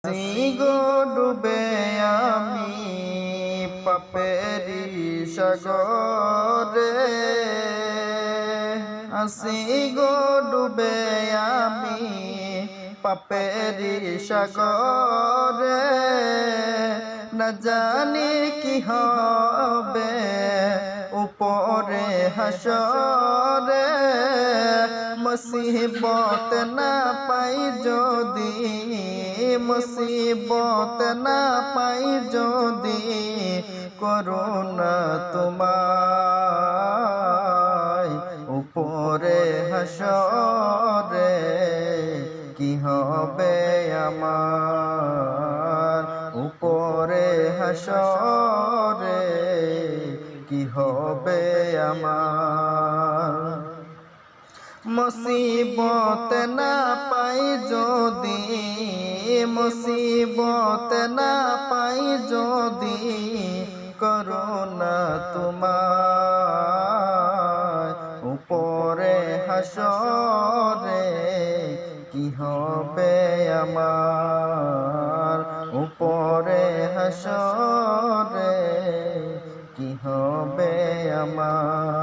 গো ডুবে আমি পাপেরি সাগরে, আসি গো ডুবে আমি পাপেরি সাগরে, না জানি কি হবে উপরে হাসরে, মুসিবত না পাই যদি, মুসিবত না পাই যদি, করুণা তোমায় উপরে হাসরে, কি হবে আমার উপরে হাসরে, কি হবে আমার। মুসিবত না পাই যদি, মুসিবত না পাই যদি, করুণা তোমায় উপরে হাসরে, কি হবে আমার উপরে হাসরে, কি হবে আমার।